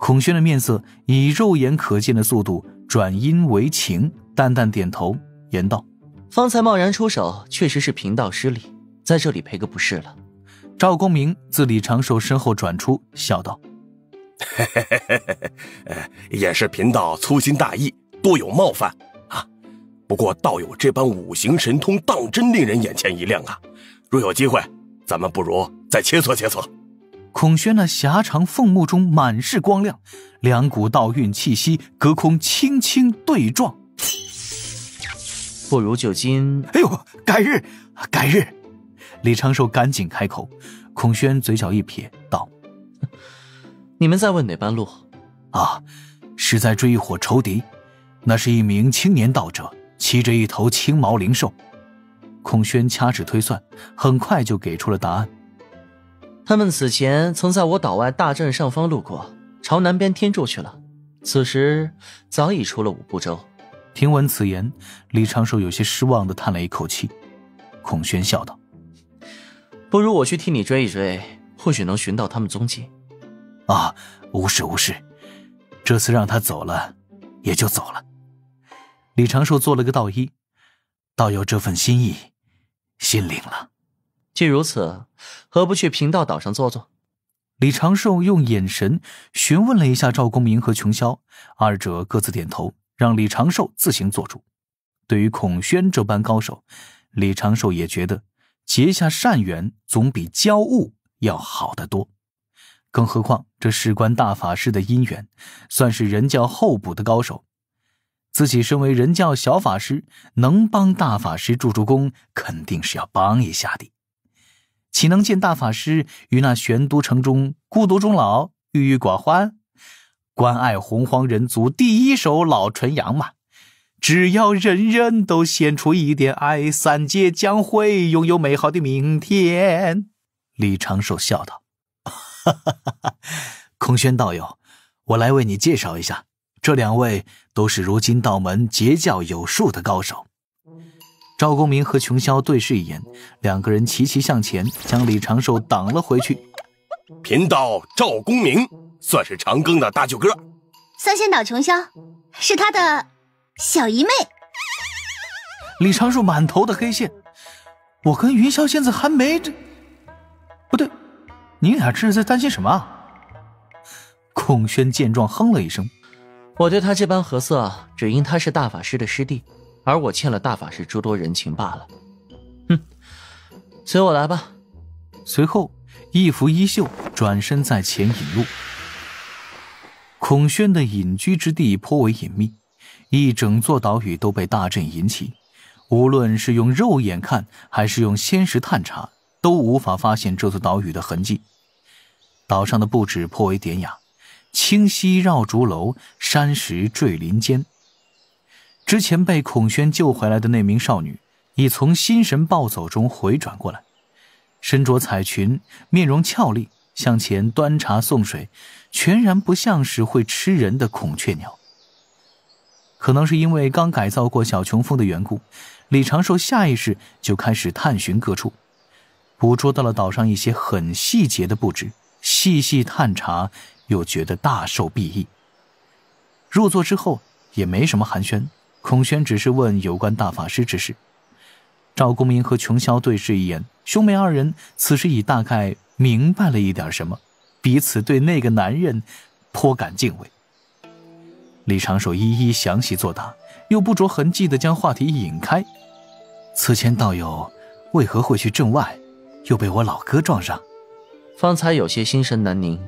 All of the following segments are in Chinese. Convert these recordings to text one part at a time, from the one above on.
孔宣的面色以肉眼可见的速度转阴为晴，淡淡点头，言道：方才贸然出手，确实是贫道失礼，在这里赔个不是了。赵公明自李长寿身后转出，笑道：也是贫道粗心大意，多有冒犯啊。不过道友这般五行神通，当真令人眼前一亮啊。若有机会，咱们不如再切磋切磋。孔宣那狭长凤目中满是光亮，两股道韵气息隔空轻轻对撞。不如就今……哎呦，改日！李长寿赶紧开口。孔宣嘴角一撇，道：你们在问哪般路？啊，是在追一伙仇敌。那是一名青年道者，骑着一头青毛灵兽。孔宣掐指推算，很快就给出了答案。他们此前曾在我岛外大阵上方路过，朝南边天柱去了，此时早已出了5步舟。听闻此言，李长寿有些失望地叹了一口气。孔宣笑道：不如我去替你追一追，或许能寻到他们踪迹。啊，无事，这次让他走了也就走了。李长寿做了个道揖，道友这份心意心领了。既如此，何不去贫道岛上坐坐？李长寿用眼神询问了一下赵公明和琼霄，二者各自点头，让李长寿自行做主。对于孔宣这般高手，李长寿也觉得结下善缘总比交恶要好得多。更何况这事关大法师的姻缘，算是人教候补的高手。自己身为人教小法师，能帮大法师助功，肯定是要帮一下的。岂能见大法师于那玄都城中孤独终老，郁郁寡欢？关爱洪荒人族第一手老纯阳嘛，只要人人都献出一点爱，三界将会拥有美好的明天。李长寿笑道：孔宣道友，我来为你介绍一下，这2位都是如今道门结教有术的高手。赵公明和琼霄对视一眼，两个人齐齐向前，将李长寿挡了回去。贫道赵公明，算是长庚的大舅哥。三仙岛琼霄，是他的小姨妹。李长寿满头的黑线，我跟云霄仙子还没这……不对，你俩这是在担心什么啊？孔宣见状哼了一声：我对他这般合色，只因他是大法师的师弟，而我欠了大法师诸多人情罢了。哼，随我来吧。随后一拂衣袖，转身在前引路。孔宣的隐居之地颇为隐秘，一整座岛屿都被大阵引起，无论是用肉眼看还是用仙识探查，都无法发现这座岛屿的痕迹。岛上的布置颇为典雅，清溪绕竹楼，山石坠林间。之前被孔宣救回来的那名少女已从心神暴走中回转过来，身着彩裙，面容俏丽，向前端茶送水，全然不像是会吃人的孔雀鸟。可能是因为刚改造过小琼峰的缘故，李长寿下意识就开始探寻各处，捕捉到了岛上一些很细节的布置，细细探查，又觉得大受裨益。入座之后也没什么寒暄，孔宣只是问有关大法师之事。赵公明和琼霄对视一眼，兄妹二人此时已大概明白了一点什么，彼此对那个男人颇感敬畏。李长寿一一详细作答，又不着痕迹地将话题引开。此前道友为何会去镇外，又被我老哥撞上？方才有些心神难宁，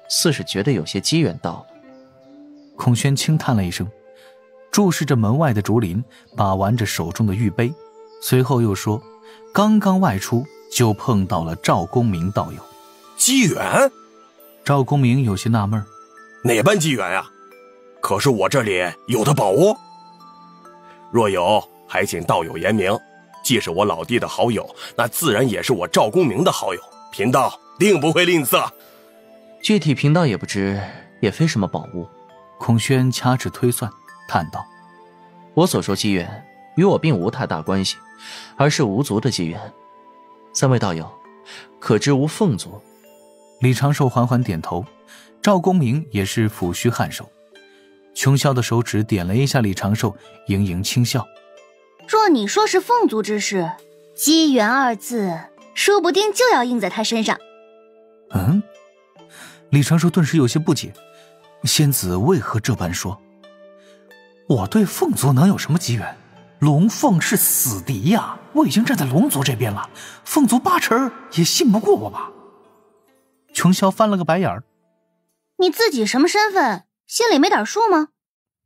似是觉得有些机缘到了。孔宣轻叹了一声，注视着门外的竹林，把玩着手中的玉杯，随后又说：刚刚外出就碰到了赵公明道友。机缘？赵公明有些纳闷，哪般机缘呀？可是我这里有的宝物，若有，还请道友言明。既是我老弟的好友，那自然也是我赵公明的好友，贫道定不会吝啬。具体贫道也不知，也非什么宝物。孔宣掐指推算，叹道：我所说机缘与我并无太大关系，而是无族的机缘。三位道友，可知无凤族？李长寿缓缓点头，赵公明也是抚须颔首，琼霄的手指点了一下李长寿，盈盈轻笑。若你说是凤族之事，机缘二字说不定就要印在他身上。李长寿顿时有些不解，仙子为何这般说？我对凤族能有什么机缘？龙凤是死敌呀，我已经站在龙族这边了，凤族八成也信不过我吧。琼霄翻了个白眼儿。你自己什么身份，心里没点数吗？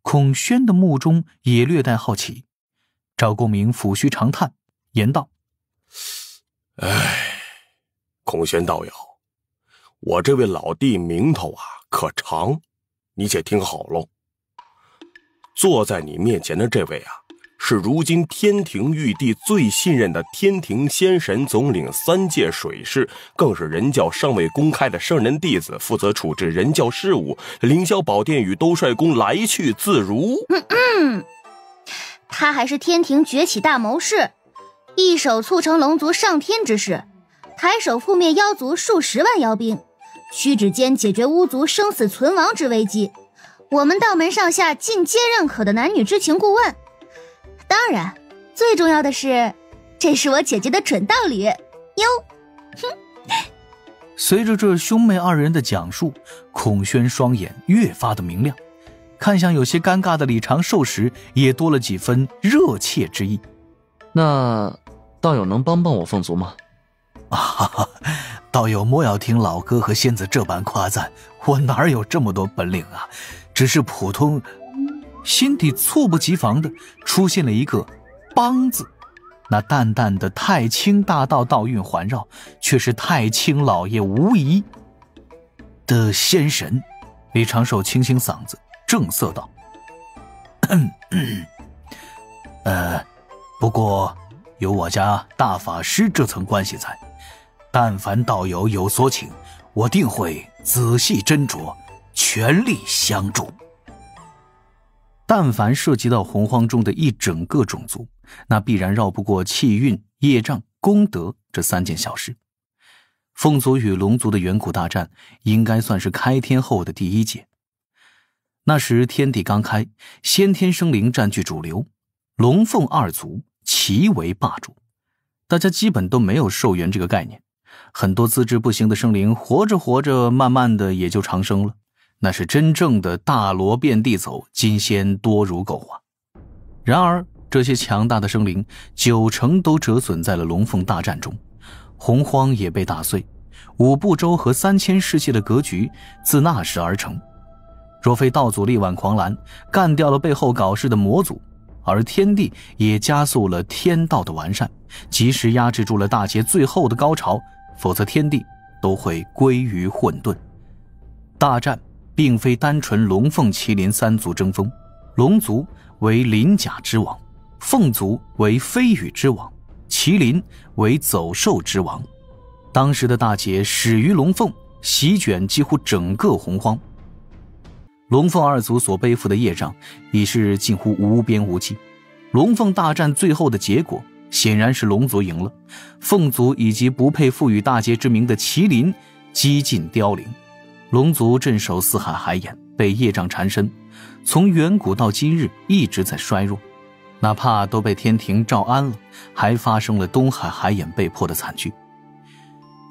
孔宣的目中也略带好奇。赵公明抚须长叹，言道：孔宣道友，我这位老弟名头啊可长，你且听好喽。坐在你面前的这位啊，是如今天庭玉帝最信任的天庭仙神总领3界水士，更是人教尚未公开的圣人弟子，负责处置人教事务，凌霄宝殿与兜率宫来去自如。他还是天庭崛起大谋士，一手促成龙族上天之事，抬手覆灭妖族数10万妖兵，屈指间解决巫族生死存亡之危机，我们道门上下尽皆认可的男女之情顾问。当然最重要的是，这是我姐姐的准道侣哟。随着这兄妹2人的讲述，孔宣双眼越发的明亮，看向有些尴尬的李长寿时，也多了几分热切之意。那道友能帮我凤族吗？道友莫要听老哥和仙子这般夸赞，我哪有这么多本领啊，只是普通。心底猝不及防的出现了一个帮字，那淡淡的太清大道道韵环绕，却是太清老爷无疑的仙神。李长寿清清嗓子，正色道：不过有我家大法师这层关系在，但凡道友有所请，我定会仔细斟酌，全力相助。但凡涉及到洪荒中的一整个种族，那必然绕不过气运、业障、功德这3件小事。凤族与龙族的远古大战应该算是开天后的第1劫。那时天地刚开，先天生灵占据主流，龙凤2族齐为霸主，大家基本都没有寿元这个概念，很多资质不行的生灵活着活着慢慢的也就长生了，那是真正的大罗遍地走，金仙多如狗啊。然而这些强大的生灵9成都折损在了龙凤大战中，洪荒也被打碎，5部洲和3000世界的格局自那时而成。若非道祖力挽狂澜干掉了背后搞事的魔祖，而天帝也加速了天道的完善，及时压制住了大劫最后的高潮，否则天地都会归于混沌。大战并非单纯龙凤麒麟3族争锋，龙族为鳞甲之王，凤族为飞羽之王，麒麟为走兽之王。当时的大劫始于龙凤，席卷几乎整个洪荒。龙凤2族所背负的业障已是近乎无边无际，龙凤大战最后的结果显然是龙族赢了，凤族以及不配赋予大劫之名的麒麟几近凋零。龙族镇守四海海眼，被业障缠身，从远古到今日一直在衰弱，哪怕都被天庭诏安了，还发生了东海海眼被迫的惨剧。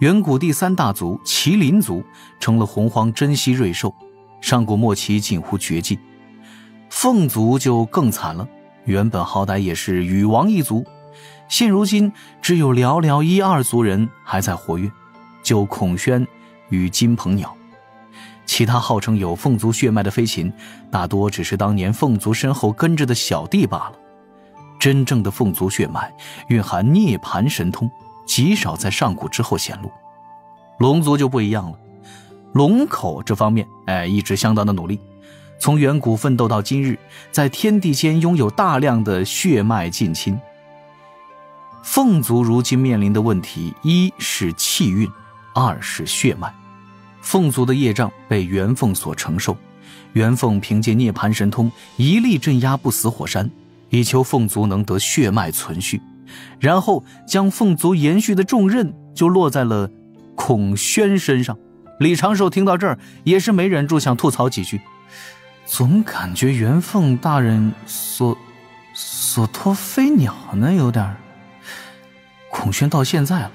远古第3大族麒麟族成了洪荒珍稀瑞兽，上古末期近乎绝迹。凤族就更惨了，原本好歹也是羽王一族，现如今只有寥寥1、2族人还在活跃，就孔宣与金鹏鸟。其他号称有凤族血脉的飞禽，大多只是当年凤族身后跟着的小弟罢了。真正的凤族血脉蕴含涅槃神通，极少在上古之后显露。龙族就不一样了，龙口这方面一直相当的努力，从远古奋斗到今日，在天地间拥有大量的血脉近亲。凤族如今面临的问题，一是气运，2是血脉。凤族的业障被元凤所承受，元凤凭借涅槃神通一力镇压不死火山，以求凤族能得血脉存续，然后将凤族延续的重任就落在了孔宣身上。李长寿听到这儿也是没忍住想吐槽几句，总感觉元凤大人所托飞鸟呢，有点。孔宣到现在了，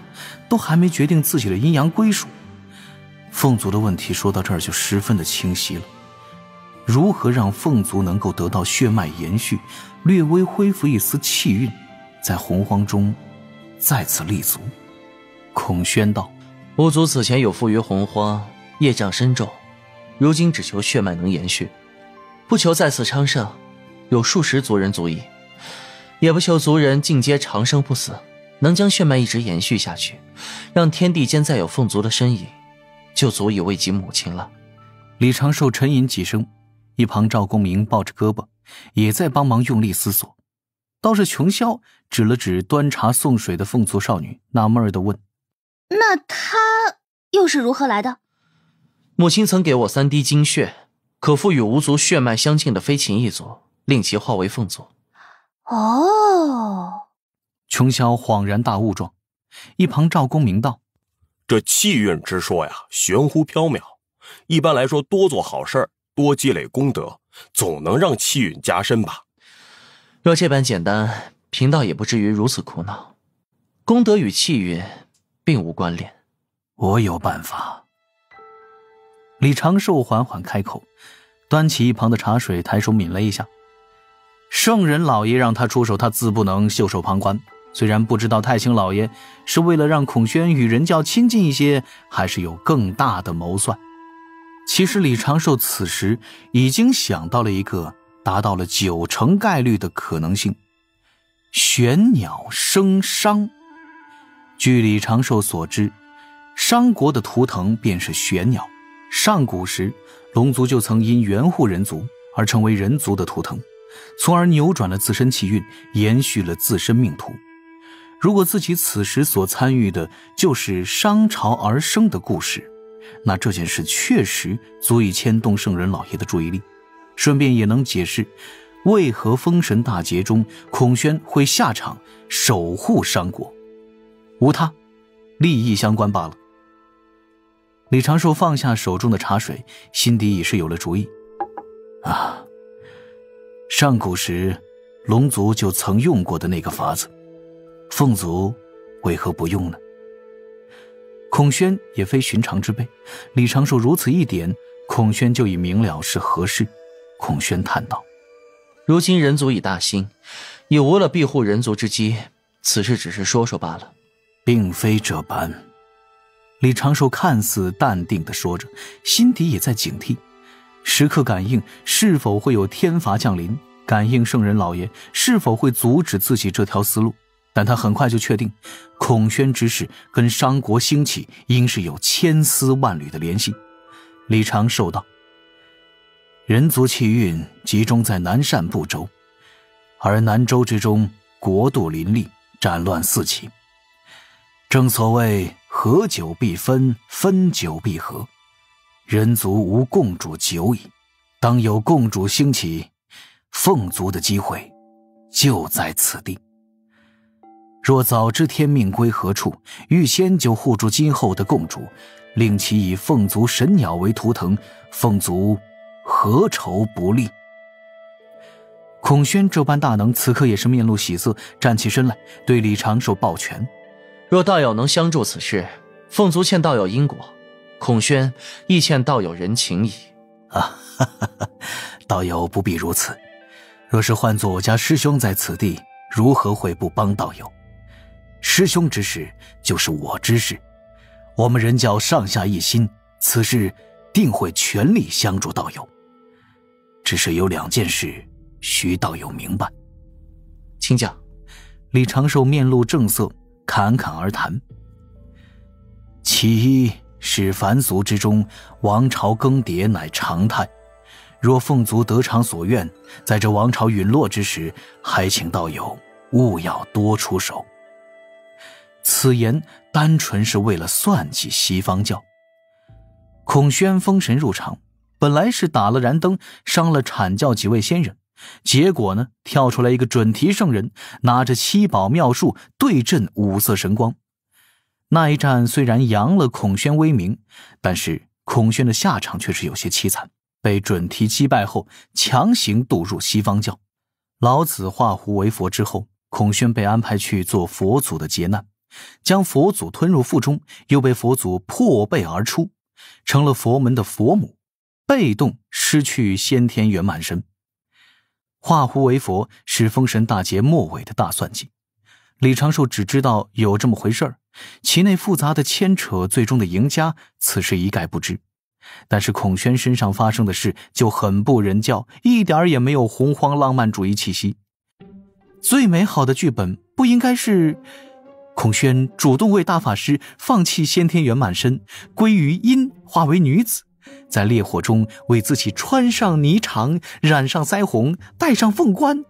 都还没决定自己的阴阳归属。凤族的问题说到这儿就十分的清晰了，如何让凤族能够得到血脉延续，略微恢复一丝气运，在洪荒中再次立足。孔宣道：巫族此前有负于洪荒，业障深重，如今只求血脉能延续，不求再次昌盛，有数十族人足矣，也不求族人尽皆长生不死，能将血脉一直延续下去，让天地间再有凤族的身影，就足以慰藉母亲了。李长寿沉吟几声，一旁赵公明抱着胳膊也在帮忙用力思索。倒是琼霄指了指端茶送水的凤族少女，纳闷地问：那她又是如何来的？母亲曾给我3滴精血，可赋予无族血脉相近的飞禽一族，令其化为凤族。哦，琼霄恍然大悟状。一旁赵公明道：这气运之说呀，玄乎缥缈。一般来说，多做好事，多积累功德，总能让气运加深吧。若这般简单，贫道也不至于如此苦恼。功德与气运并无关联。我有办法。李长寿缓缓开口，端起一旁的茶水，抬手抿了一下。圣人老爷让他出手，他自不能袖手旁观。虽然不知道太清老爷是为了让孔宣与人教亲近一些，还是有更大的谋算。其实李长寿此时已经想到了一个达到了90%概率的可能性：玄鸟生商。据李长寿所知，商国的图腾便是玄鸟。上古时，龙族就曾因援护人族而成为人族的图腾，从而扭转了自身气运，延续了自身命途。如果自己此时所参与的就是商朝而生的故事，那这件事确实足以牵动圣人老爷的注意力，顺便也能解释为何封神大劫中孔宣会下场守护商国。无他，利益相关罢了。李长寿放下手中的茶水，心底已是有了主意。上古时龙族就曾用过的那个法子，凤族为何不用呢？孔宣也非寻常之辈，李长寿如此一点，孔宣就已明了是何事。孔宣叹道：如今人族已大兴，已无了庇护人族之机，此事只是说说罢了。并非这般。李长寿看似淡定地说着，心底也在警惕，时刻感应是否会有天罚降临，感应圣人老爷是否会阻止自己这条思路。但他很快就确定，孔宣之事跟商国兴起应是有千丝万缕的联系。李长寿道：人族气运集中在南赡部洲，而南州之中国度林立，战乱四起。正所谓合久必分，分久必合，人族无共主久矣。当有共主兴起，凤族的机会就在此地。若早知天命归何处，预先就护住今后的共主，令其以凤族神鸟为图腾，凤族何愁不利？孔宣这般大能，此刻也是面露喜色，站起身来对李长寿抱拳：若道友能相助此事，凤族欠道友因果，孔宣亦欠道友人情矣。道友不必如此，若是换作我家师兄在此地，如何会不帮道友？师兄之事就是我之事，我们人教上下一心，此事定会全力相助道友。只是有2件事需道友明白。请讲。李长寿面露正色，侃侃而谈。其一是凡俗之中，王朝更迭乃常态，若凤族得偿所愿，在这王朝陨落之时，还请道友务要多出手。此言单纯是为了算计西方教。孔宣封神入场，本来是打了燃灯，伤了阐教几位仙人，结果呢，跳出来一个准提圣人，拿着7宝妙术对阵5色神光。那一战虽然扬了孔宣威名，但是孔宣的下场却是有些凄惨，被准提击败后强行渡入西方教。老子化胡为佛之后，孔宣被安排去做佛祖的劫难，将佛祖吞入腹中，又被佛祖破背而出，成了佛门的佛母，被动失去先天圆满身。化胡为佛是封神大劫末尾的大算计，李长寿只知道有这么回事儿，其内复杂的牵扯，最终的赢家此时一概不知。但是孔宣身上发生的事就很不人教，一点也没有洪荒浪漫主义气息。最美好的剧本不应该是孔宣主动为大法师放弃先天圆满身，归于阴，化为女子，在烈火中为自己穿上霓裳，染上腮红，戴上凤冠，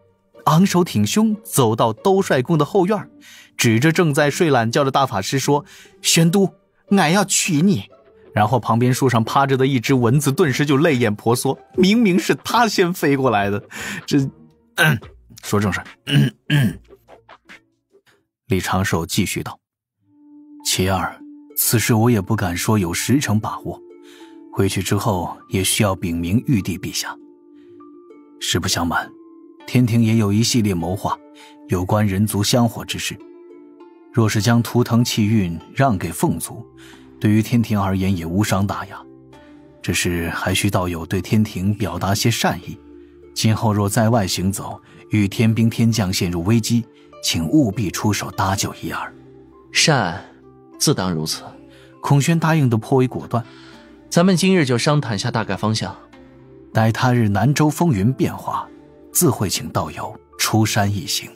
昂首挺胸走到兜率宫的后院，指着正在睡懒觉的大法师说：宣都，俺要娶你。然后旁边树上趴着的一只蚊子顿时就泪眼婆娑，明明是他先飞过来的。说正事。李长寿继续道：其二，此事我也不敢说有10成把握，回去之后也需要禀明玉帝陛下。实不相瞒，天庭也有一系列谋划，有关人族香火之事。若是将图腾气运让给凤族，对于天庭而言也无伤大雅，只是还需道友对天庭表达些善意。今后若在外行走，遇天兵天将陷入危机，请务必出手搭救一二。善，自当如此。孔宣答应得颇为果断。咱们今日就商谈下大概方向，待他日南州风云变化，自会请道友出山一行。